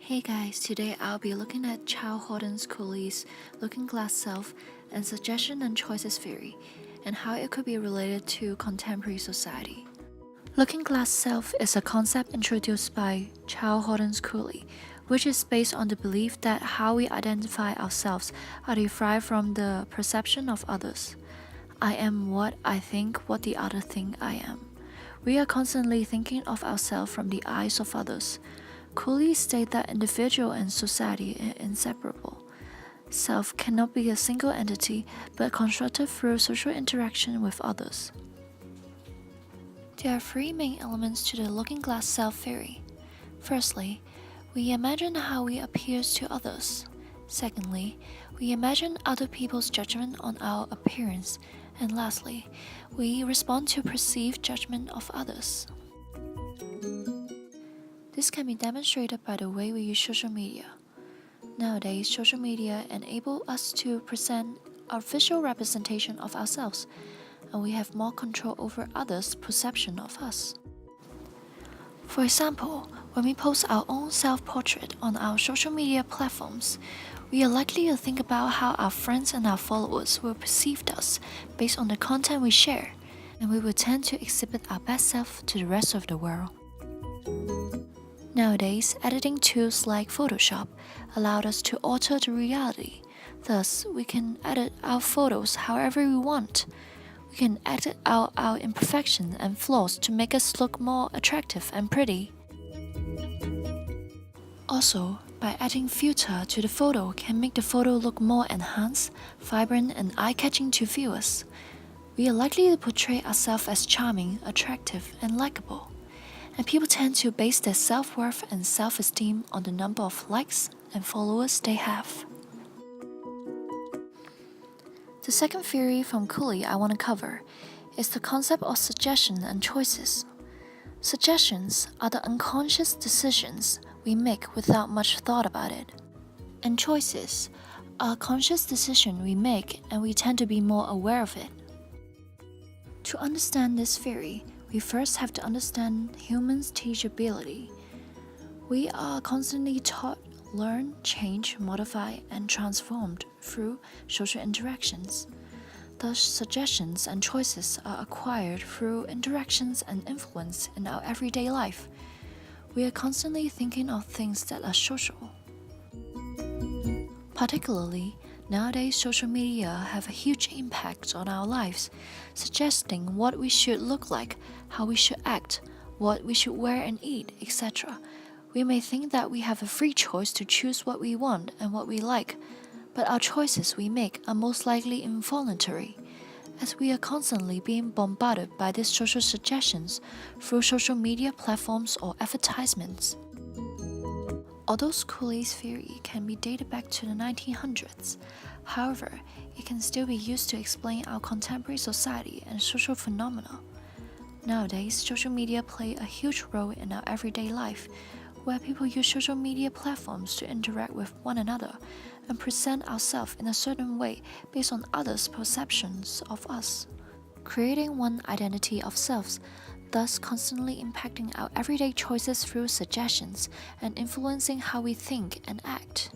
Hey guys, today I'll be looking at Charles Cooley's Looking Glass Self and Suggestion and Choices theory, and how it could be related to contemporary society. Looking Glass Self is a concept introduced by Charles Cooley, which is based on the belief that how we identify ourselves are derived from the perception of others. I am what I think what the other think I am. We are constantly thinking of ourselves from the eyes of others. Cooley states that individual and society are inseparable. Self cannot be a single entity, but constructed through social interaction with others. There are three main elements to the looking glass self theory. Firstly, we imagine how we appear to others. Secondly, we imagine other people's judgment on our appearance. And lastly, we respond to perceived judgment of others. This can be demonstrated by the way we use social media. Nowadays, social media enable us to present a visual representation of ourselves, and we have more control over others' perception of us. For example, when we post our own self-portrait on our social media platforms, we are likely to think about how our friends and our followers will perceive us based on the content we share, and we will tend to exhibit our best self to the rest of the world. Nowadays, editing tools like Photoshop allow us to alter the reality. Thus, we can edit our photos however we want. We can edit out our imperfections and flaws to make us look more attractive and pretty. Also, by adding filter to the photo can make the photo look more enhanced, vibrant, and eye-catching to viewers. We are likely to portray ourselves as charming, attractive, and likable. And people tend to base their self-worth and self-esteem on the number of likes and followers they have. The second theory from Cooley I want to cover is the concept of suggestion and choices. Suggestions are the unconscious decisions we make without much thought about it. And choices are a conscious decision we make and we tend to be more aware of it. To understand this theory, we first have to understand humans' teachability. We are constantly taught, learn, change, modify, and transformed through social interactions. Thus, suggestions and choices are acquired through interactions and influence in our everyday life. We are constantly thinking of things that are social. Particularly, nowadays social media have a huge impact on our lives, suggesting what we should look like, how we should act, what we should wear and eat, etc. We may think that we have a free choice to choose what we want and what we like, but our choices we make are most likely involuntary, as we are constantly being bombarded by these social suggestions through social media platforms or advertisements. Although Cooley's theory can be dated back to the 1900s, however, it can still be used to explain our contemporary society and social phenomena. Nowadays, social media play a huge role in our everyday life, where people use social media platforms to interact with one another and present ourselves in a certain way based on others' perceptions of us, creating one identity of selves, thus constantly impacting our everyday choices through suggestions and influencing how we think and act.